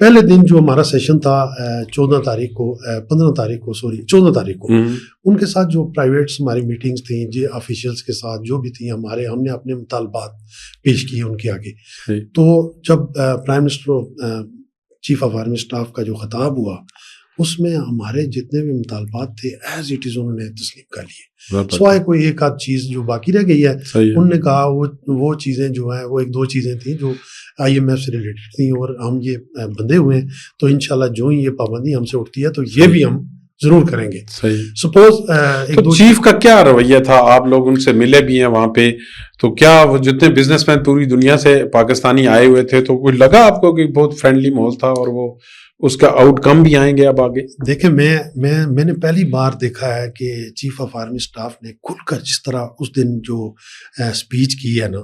پہلے دن جو ہمارا سیشن تھا 14 تاریخ کو 15 تاریخ کو 14 تاریخ کو ان کے ساتھ جو پرائیویٹس ہماری میٹنگز تھیں جی آفیشیلس کے ساتھ جو بھی تھیں ہم نے اپنے مطالبات پیش کیے ان کے آگے. تو جب prime minister chief of army staff کا جو خطاب ہوا اس میں ہمارے جتنے بھی مطالبات تھے ایز اٹ از انہوں نے تسلیم کر لیے, سوائے کوئی ایک آدھ چیز جو باقی رہ گئی ہے. انہوں نے کہا وہ چیزیں جو ہیں وہ 1-2 چیزیں تھیں جو IMF سے ریلیٹڈ تھیں اور ہم یہ بندھے ہوئے ہیں تو انشاءاللہ جو ہی یہ پابندی ہم سے اٹھتی ہے تو یہ بھی ہم ضرور کریں گے. سپوز چیف کا کیا رویہ تھا؟ آپ لوگ ان سے ملے بھی ہیں وہاں پہ, تو کیا وہ جتنے بزنس مین پوری دنیا سے پاکستانی آئے ہوئے تھے تو کوئی لگا آپ کو کہ بہت فرینڈلی ماحول تھا اور وہ اس کا آؤٹ کم بھی آئیں گے اب آگے؟ دیکھیں میں نے پہلی بار دیکھا ہے کہ چیف آف آرمی اسٹاف نے کھل کر جس طرح اس دن جو سپیچ کی ہے نا,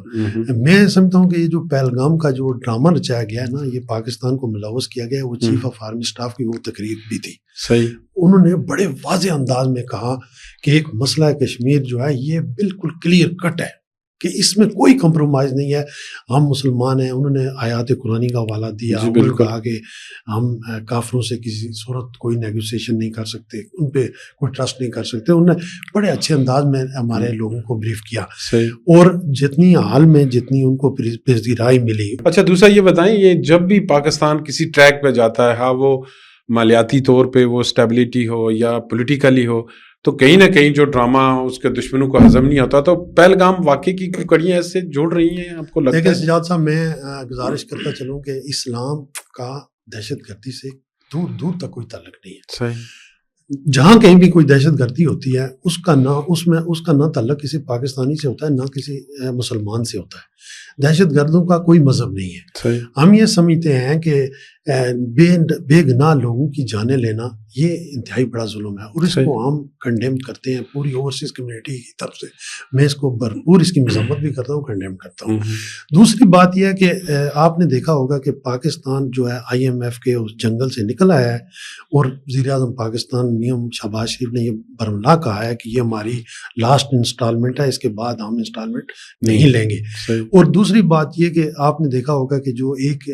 میں سمجھتا ہوں کہ یہ جو پہلگام کا جو ڈرامہ رچایا گیا ہے نا, یہ پاکستان کو ملوث کیا گیا ہے. وہ چیف آف آرمی اسٹاف کی وہ تقریر بھی تھی. صحیح, انہوں نے بڑے واضح انداز میں کہا کہ ایک مسئلہ کشمیر جو ہے یہ بالکل کلیئر کٹ ہے کہ اس میں کوئی کمپرومائز نہیں ہے, ہم مسلمان ہیں. انہوں نے آیات قرآنی کا حوالہ دیا, انہوں نے کہا کہ ہم کافروں سے کسی صورت کوئی نیگوسیشن نہیں کر سکتے, ان پہ کوئی ٹرسٹ نہیں کر سکتے. انہوں نے بڑے اچھے انداز میں ہمارے لوگوں کو بریف کیا اور جتنی حال میں جتنی ان کو پذیرائی ملی. اچھا دوسرا یہ بتائیں, یہ جب بھی پاکستان کسی ٹریک پہ جاتا ہے, ہاں وہ مالیاتی طور پہ وہ اسٹیبلٹی ہو یا پولیٹیکلی ہو, تو کہیں نہ کہیں جو ڈرامہ اس کے دشمنوں کو ہضم نہیں ہوتا. تو پہلگام واقعے کی کڑیاں اس سے جوڑ رہی ہیں آپ کو لگتا ہے؟ لیکن سجاد صاحب میں گزارش کرتا چلوں کہ اسلام کا دہشت گردی سے دور دور تک کوئی تعلق نہیں ہے. صحیح, جہاں کہیں بھی کوئی دہشت گردی ہوتی ہے اس کا نہ تعلق کسی پاکستانی سے ہوتا ہے نہ کسی مسلمان سے ہوتا ہے. دہشت گردوں کا کوئی مذہب نہیں ہے. ہم یہ سمجھتے ہیں کہ بے گناہ لوگوں کی جانیں لینا یہ انتہائی بڑا ظلم ہے اور اس کو ہم کنڈیم کرتے ہیں پوری اوورسیز کمیونٹی کی طرف سے. میں اس کو بھرپور اس کی مذمت بھی کرتا ہوں, کنڈیم کرتا ہوں. دوسری بات یہ ہے کہ آپ نے دیکھا ہوگا کہ پاکستان جو ہے IMF کے اس جنگل سے نکل آیا ہے اور وزیر اعظم پاکستان میم شہباز شریف نے یہ برملا کہا ہے کہ یہ ہماری لاسٹ انسٹالمنٹ ہے, اس کے بعد ہم انسٹالمنٹ نہیں لیں گے. اور دوسری بات یہ کہ آپ نے دیکھا ہوگا کہ جو ایک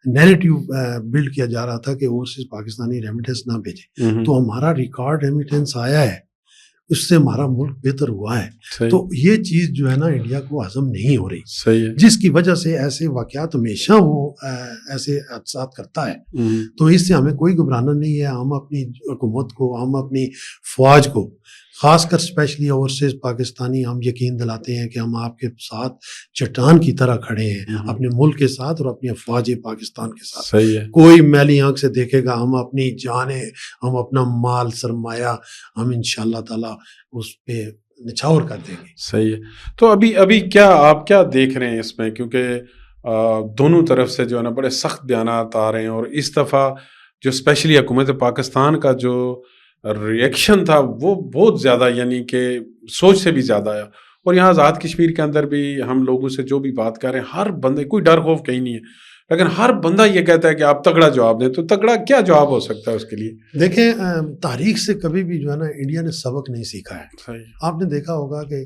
نیریٹیو بلڈ کیا جا رہا تھا کہ اوورسیز پاکستانی ریمیٹنس نہ بھیجے, تو ہمارا ریکارڈ ریمیٹنس آیا ہے, اس سے ہمارا ملک بہتر ہوا ہے. تو یہ چیز جو ہے نا انڈیا کو ہضم نہیں ہو رہی, جس کی وجہ سے ایسے واقعات ہمیشہ وہ ایسے حادثات کرتا ہے. تو اس سے ہمیں کوئی گھبرانا نہیں ہے. ہم اپنی حکومت کو, ہم اپنی فوج کو, خاص کر اسپیشلی اوورسیز پاکستانی, ہم یقین دلاتے ہیں کہ ہم آپ کے ساتھ چٹان کی طرح کھڑے ہیں, اپنے ملک کے ساتھ اور اپنی افواج پاکستان کے ساتھ. کوئی میلی آنکھ سے دیکھے گا, ہم اپنی جانیں, ہم اپنا مال سرمایہ ہم انشاءاللہ تعالی اس پہ نچھاور کر دیں گے. صحیح ہے. تو ابھی کیا آپ کیا دیکھ رہے ہیں اس میں, کیونکہ دونوں طرف سے جو ہے نا بڑے سخت بیانات آ رہے ہیں اور اس دفعہ جو اسپیشلی حکومت پاکستان کا جو ریئیکشن تھا وہ بہت زیادہ, یعنی کہ سوچ سے بھی زیادہ آیا. اور یہاں آزاد کشمیر کے اندر بھی ہم لوگوں سے جو بھی بات کر رہے ہیں, ہر بندے, کوئی ڈر خوف کہیں نہیں ہے, لیکن ہر بندہ یہ کہتا ہے کہ آپ تگڑا جواب دیں. تو تگڑا کیا جواب ہو سکتا ہے اس کے لیے؟ دیکھیں, تاریخ سے کبھی بھی جو ہے نا انڈیا نے سبق نہیں سیکھا ہے. آپ نے دیکھا ہوگا کہ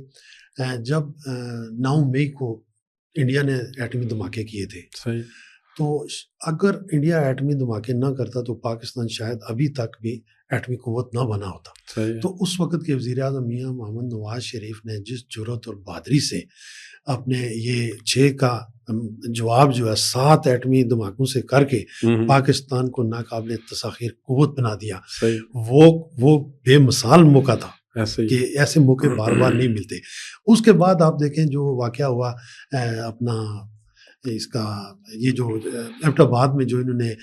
جب 9 مئی کو انڈیا نے ایٹمی دھماکے کیے تھے, تو اگر انڈیا ایٹمی دھماکے نہ کرتا تو پاکستان شاید ابھی تک بھی ایٹمی قوت نہ بنا ہوتا. تو اس وقت کے وزیر اعظم میاں محمد نواز شریف نے جس جرأت اور بہادری سے اپنے یہ 6 کا جواب جو ہے 7 ایٹمی دھماکوں سے کر کے پاکستان کو ناقابل تسخیر قوت بنا دیا, وہ بے مثال موقع تھا کہ ایسے موقع بار بار نہیں ملتے. اس کے بعد آپ دیکھیں جو واقعہ ہوا اپنا اس کا, یہ جو ایبٹ آباد میں جو انہوں نے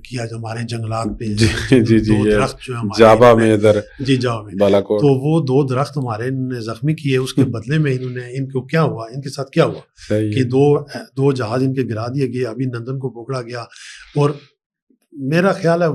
کیا ہمارے جنگلات پہ, دو درخت جو جابا میں ادھر, جابا میں, تو وہ 2 درخت ہمارے انہوں نے زخمی کیے. اس کے بدلے میں انہوں نے ان کو کیا ہوا, ان کے ساتھ کیا ہوا کہ 2 جہاز ان کے گرا دیے گئے. ابھی نندن کو پکڑا گیا, اور میرا خیال ہے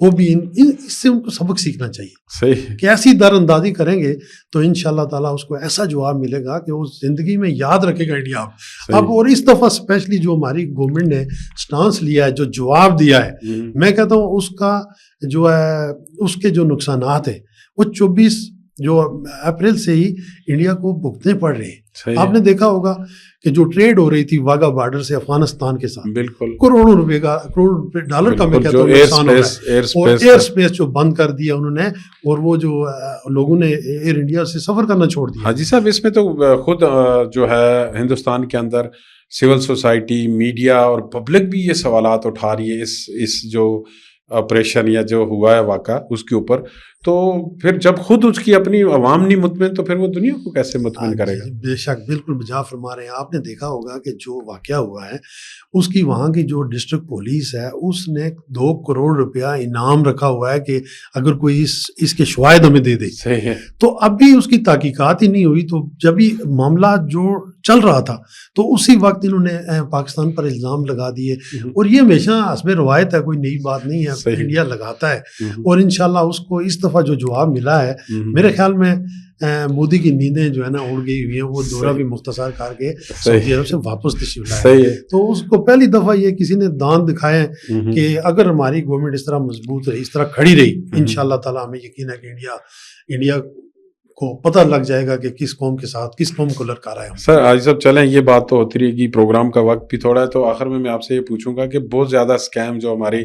وہ بھی اس سے ان کو سبق سیکھنا چاہیے کہ ایسی در اندازی کریں گے تو انشاءاللہ تعالیٰ اس کو ایسا جواب ملے گا کہ وہ زندگی میں یاد رکھے گا انڈیا اب. اور اس دفعہ اسپیشلی جو ہماری گورنمنٹ نے سٹانس لیا ہے, جو جواب دیا ہے, میں کہتا ہوں اس کا جو ہے اس کے جو نقصانات ہیں وہ 24 جو اپریل سے ہی انڈیا کو بھگتنے پڑ رہے ہیں. آپ ہے. نے دیکھا ہوگا کہ جو ٹریڈ ہو رہی تھی واگا بارڈر سے افغانستان کے ساتھ, بالکل کروڑوں روپے کا, کروڑ ڈالر کا میں کہتا ہوں نقصان ہو رہا ہے, اور ایئر اسپیس جو بند کر دیا انہوں نے, اور وہ جو لوگوں نے ایئر انڈیا سے سفر کرنا چھوڑ دیا. حاجی صاحب اس میں تو خود جو ہے ہندوستان کے اندر سول سوسائٹی, میڈیا اور پبلک بھی یہ سوالات اٹھا رہی ہے اس جو آپریشن یا جو ہوا ہے واقعہ اس کے اوپر. تو پھر جب خود اس کی اپنی عوام نہیں مطمئن تو پھر وہ دنیا کو کیسے مطمئن کرے گا؟ بے شک, بالکل بجا فرما رہے ہیں. آپ نے دیکھا ہوگا کہ جو واقعہ ہوا ہے اس کی وہاں کی جو ڈسٹرکٹ پولیس ہے اس نے 2 کروڑ روپیہ انعام رکھا ہوا ہے کہ اگر کوئی اس کے شواہد ہمیں دے دے. صحیح ہے. تو اب بھی اس کی تحقیقات ہی نہیں ہوئی. تو جب ہی معاملہ جو چل رہا تھا تو اسی وقت انہوں نے پاکستان پر الزام لگا دیے, اور یہ ہمیشہ حسب روایت ہے, کوئی نئی بات نہیں ہے, انڈیا لگاتا ہے. اور انشاءاللہ اس کو اس دفعہ جو جواب ملا ہے, میرے خیال میں مودی کی نیندیں جو ہے نا اڑ گئی ہوئی ہیں. وہ دورہ بھی مختصر کر کے سعودی عرب سے واپس تشریف لائے, تو اس کو پہلی دفعہ یہ کسی نے دان دکھائے کہ اگر ہماری گورنمنٹ اس طرح مضبوط رہی, اس طرح کھڑی رہی, انشاءاللہ تعالی ہمیں یقین ہے کہ انڈیا کو پتہ لگ جائے گا کہ کس قوم کے ساتھ کس قوم کو لڑکا رہا ہے. سر آج سب چلیں, یہ بات تو ہوتی رہے گی, پروگرام کا وقت بھی تھوڑا ہے, تو آخر میں آپ سے یہ پوچھوں گا کہ بہت زیادہ اسکیم جو ہمارے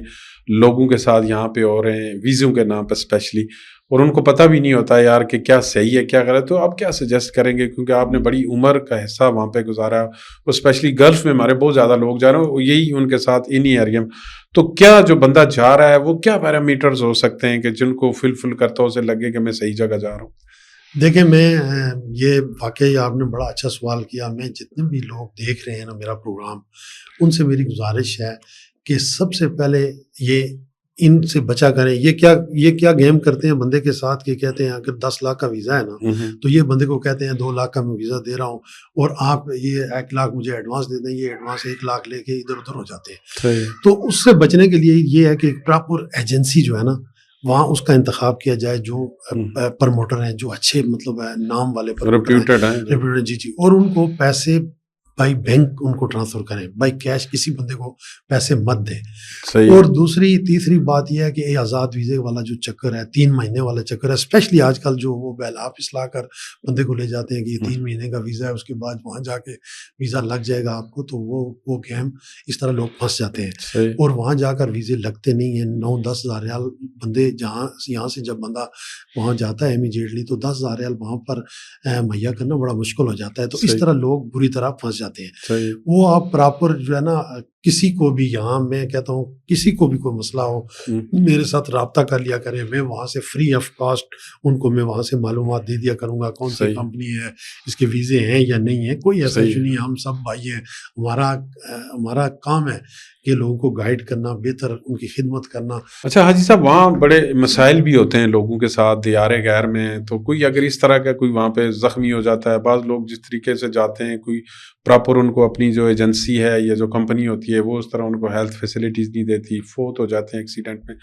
لوگوں کے ساتھ یہاں پہ ہو رہے ہیں ویزوں کے نام پہ اسپیشلی, اور ان کو پتہ بھی نہیں ہوتا یار کہ کیا صحیح ہے کیا غلط. تو آپ کیا سجیسٹ کریں گے, کیونکہ آپ نے بڑی عمر کا حصہ وہاں پہ گزارا, وہ اسپیشلی گلف میں ہمارے بہت زیادہ لوگ جا رہے ہیں, یہی ان کے ساتھ انہی ایریا میں. تو کیا جو بندہ جا رہا ہے وہ کیا پیرامیٹرز ہو سکتے ہیں کہ جن کو فل کرتا اسے لگے کہ میں صحیح جگہ جا رہا ہوں؟ دیکھیں, میں یہ واقعی آپ نے بڑا اچھا سوال کیا. میں جتنے بھی لوگ دیکھ رہے ہیں نا میرا پروگرام, ان سے میری گزارش ہے کہ سب سے پہلے یہ ان سے بچا کریں. یہ کیا گیم کرتے ہیں بندے کے ساتھ کہ کہتے ہیں اگر 10 لاکھ کا ویزا ہے نا تو یہ بندے کو کہتے ہیں 2 لاکھ کا میں ویزا دے رہا ہوں, اور آپ یہ 1 لاکھ مجھے ایڈوانس دے دیں. یہ ایڈوانس 1 لاکھ لے کے ادھر ادھر ہو جاتے ہیں. تو اس سے بچنے کے لیے یہ ہے کہ ایک پراپر ایجنسی جو ہے نا وہاں اس کا انتخاب کیا جائے, جو پرموٹر ہیں, جو اچھے مطلب نام والے ریپیوٹیڈ ہیں. جی, اور ان کو پیسے بائی بینک ان کو ٹرانسفر کریں, بائی کیش کسی بندے کو پیسے مت دیں. اور تیسری بات یہ ہے کہ یہ آزاد ویزے والا جو چکر ہے, 3 مہینے والا چکر ہے, اسپیشلی آج کل جو وہ بیل آفس لا کر بندے کو لے جاتے ہیں کہ یہ 3 مہینے کا ویزا ہے, اس کے بعد وہاں جا کے ویزا لگ جائے گا آپ کو. تو وہ گیم اس طرح لوگ پھنس جاتے ہیں, اور وہاں جا کر ویزے لگتے نہیں ہیں. 9-10 ہزار ریال بندے یہاں سے جب بندہ وہاں جاتا ہے امیجیٹلی, تو 10 ہزار ریال وہاں پر مہیا کرنا بڑا مشکل ہو جاتا ہے. تو اس طرح لوگ بری طرح پھنس جاتے ہیں. وہ آپ پراپر جو ہے نا کسی کو بھی, یہاں میں کہتا ہوں کسی کو بھی کوئی مسئلہ ہو میرے ساتھ رابطہ کر لیا کریں. میں وہاں سے فری آف کاسٹ ان کو میں وہاں سے معلومات دے دیا کروں گا, کون سی کمپنی ہے, اس کے ویزے ہیں یا نہیں ہیں. کوئی ایسا ایشو نہیں ہے, ہم سب بھائی ہیں. ہمارا کام ہے کہ لوگوں کو گائیڈ کرنا, بہتر ان کی خدمت کرنا. اچھا حاجی صاحب, وہاں بڑے مسائل بھی ہوتے ہیں لوگوں کے ساتھ دیار غیر میں, تو کوئی اگر اس طرح کا کوئی وہاں پہ زخمی ہو جاتا ہے, بعض لوگ جس طریقے سے جاتے ہیں, کوئی پراپر ان کو اپنی جو ایجنسی ہے یا جو کمپنی ہوتی ہے وہ اس طرح ان کو ہیلتھ فیسلٹیز نہیں دیتی, فوت ہو جاتے ہیں ایکسیڈنٹ میں.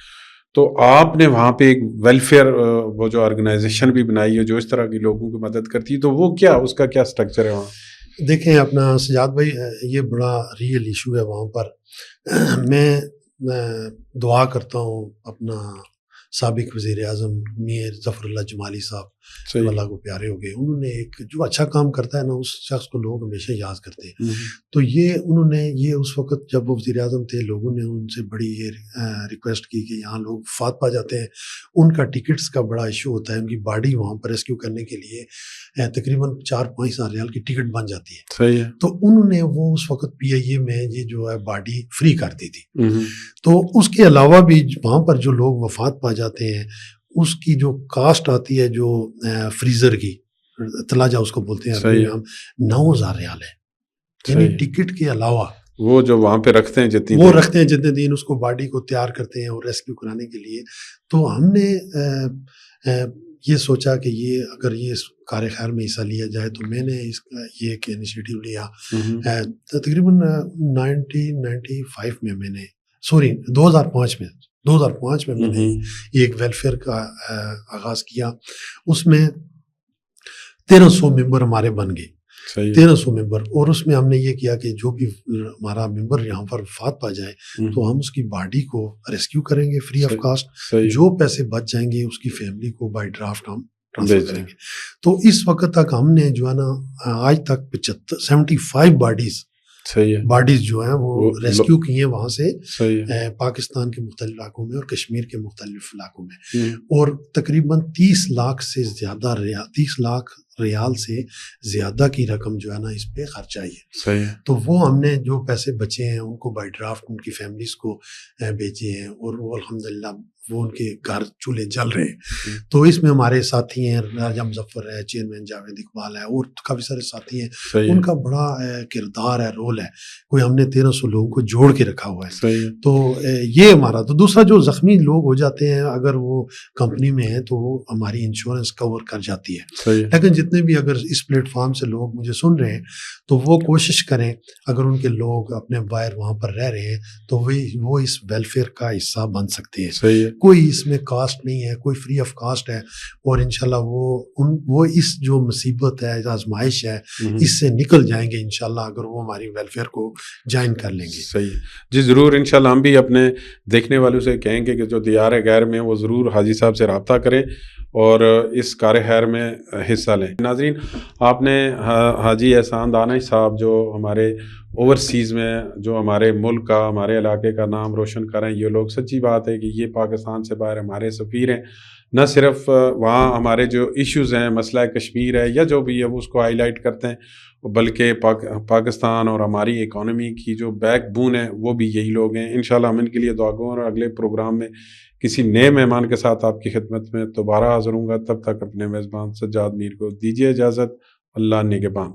تو آپ نے وہاں پہ ایک ویلفیئر وہ جو آرگنائزیشن بھی بنائی ہے جو اس طرح کی لوگوں کی مدد کرتی ہے, تو وہ کیا, اس کا کیا اسٹرکچر ہے وہاں؟ دیکھیں اپنا سجاد بھائی, یہ بڑا ریئل ایشو ہے وہاں پر. میں دعا کرتا ہوں اپنا سابق وزیر اعظم میر ظفر اللہ جمالی صاحب اللہ کو پیارے ہو گئے, انہوں نے ایک جو اچھا کام کرتا ہے نا اس شخص کو لوگ ہمیشہ یاد کرتے ہیں. تو انہوں نے یہ اس وقت جب وہ وزیر اعظم تھے, لوگوں نے ان سے بڑی یہ ریکویسٹ کی کہ یہاں لوگ وفات پا جاتے ہیں, ان کا ٹکٹس کا بڑا ایشو ہوتا ہے, ان کی باڈی وہاں پر ریسکیو کرنے کے لیے تقریباً 4-5 ہزار ریال کی ٹکٹ بن جاتی ہے. صحیح ہے. تو انہوں نے وہ اس وقت پی آئی اے میں یہ جو ہے باڈی فری کر دی تھی. تو اس کے علاوہ بھی وہاں پر جو لوگ وفات پا جاتے ہیں اس کی جو کاسٹ آتی ہے جو فریزر کی تلاجہ اس کو بولتے ہیں, 9,000 ریال ہے. یعنی ٹکٹ کے علاوہ وہ جو وہاں پہ رکھتے ہیں جتنے دن اس کو باڈی کو تیار کرتے ہیں اور ریسکیو کرانے کے لیے. تو ہم نے یہ سوچا کہ یہ اگر یہ کار خیر میں حصہ لیا جائے, تو میں نے یہ ایک انیشیٹو لیا. تقریباً 1995 میں نے 2005 میں نے ایک ویلفیئر کا آغاز کیا. اس میں 1300 ممبر ہمارے بن گئے, 1300 ممبر. اور اس میں ہم نے یہ کیا کہ جو بھی ہمارا ممبر یہاں پر وفات پا جائے تو ہم اس کی باڈی کو ریسکیو کریں گے فری آف کاسٹ. جو پیسے بچ جائیں گے اس کی فیملی کو بائی ڈرافٹ ہم ٹرانسفر کریں گے. تو اس وقت تک ہم نے جو ہے نا آج تک 75 باڈیز جو ہیں وہ ریسکیو کی ہیں وہاں سے پاکستان کے مختلف علاقوں میں اور کشمیر کے مختلف علاقوں میں, اور تقریباً 30 لاکھ سے زیادہ 30 لاکھ ریال سے زیادہ کی رقم جو ہے نا اس پہ خرچ آئی ہے. تو وہ ہم نے جو پیسے بچے ہیں ان کو بائی ڈرافٹ ان کی فیملیز کو بھیجے ہیں, اور وہ الحمدللہ وہ ان کے گھر چولہے جل رہے ہیں. تو اس میں ہمارے ساتھی ہیں, راجہ مظفر ہے, چیئرمین جاوید اقبال ہے, اور کافی سارے ساتھی ہیں. ان کا بڑا کردار ہے, رول ہے. کوئی ہم نے 1300 لوگوں کو جوڑ کے رکھا ہوا ہے. تو یہ ہمارا. تو دوسرا جو زخمی لوگ ہو جاتے ہیں اگر وہ کمپنی میں ہیں تو وہ ہماری انشورنس کور کر جاتی ہے. لیکن جتنے بھی اگر اس پلیٹ فارم سے لوگ مجھے سن رہے ہیں تو وہ کوشش کریں, اگر ان کے لوگ اپنے وائر وہاں پر رہ رہے ہیں تو وہ اس ویلفیئر کا حصہ بن سکتے ہیں. کوئی اس میں کاسٹ نہیں ہے, کوئی فری آف کاسٹ ہے, اور انشاءاللہ وہ اس جو مصیبت ہے, آزمائش ہے, اس سے نکل جائیں گے انشاءاللہ اگر وہ ہماری ویلفیئر کو جوائن کر لیں گے. صحیح جی, ضرور انشاءاللہ ہم بھی اپنے دیکھنے والوں سے کہیں گے کہ جو دیار غیر میں وہ ضرور حاجی صاحب سے رابطہ کریں اور اس کار خیر میں حصہ لیں. ناظرین, آپ نے حاجی احسان دانش صاحب جو ہمارے اوورسیز میں جو ہمارے ملک کا, ہمارے علاقے کا نام روشن کریں, یہ لوگ سچی بات ہے کہ یہ پاکستان سے باہر ہمارے سفیر ہیں. نہ صرف وہاں ہمارے جو ایشوز ہیں, مسئلہ کشمیر ہے یا جو بھی ہے وہ اس کو ہائی لائٹ کرتے ہیں, بلکہ پاکستان اور ہماری اکانومی کی جو بیک بون ہے وہ بھی یہی لوگ ہیں. انشاءاللہ ہم ان کے لیے دعا گو, اور اگلے پروگرام میں کسی نئے مہمان کے ساتھ آپ کی خدمت میں دوبارہ حاضر ہوں گا. تب تک اپنے میزبان سجاد میر کو دیجیے اجازت. اللہ نگہبان.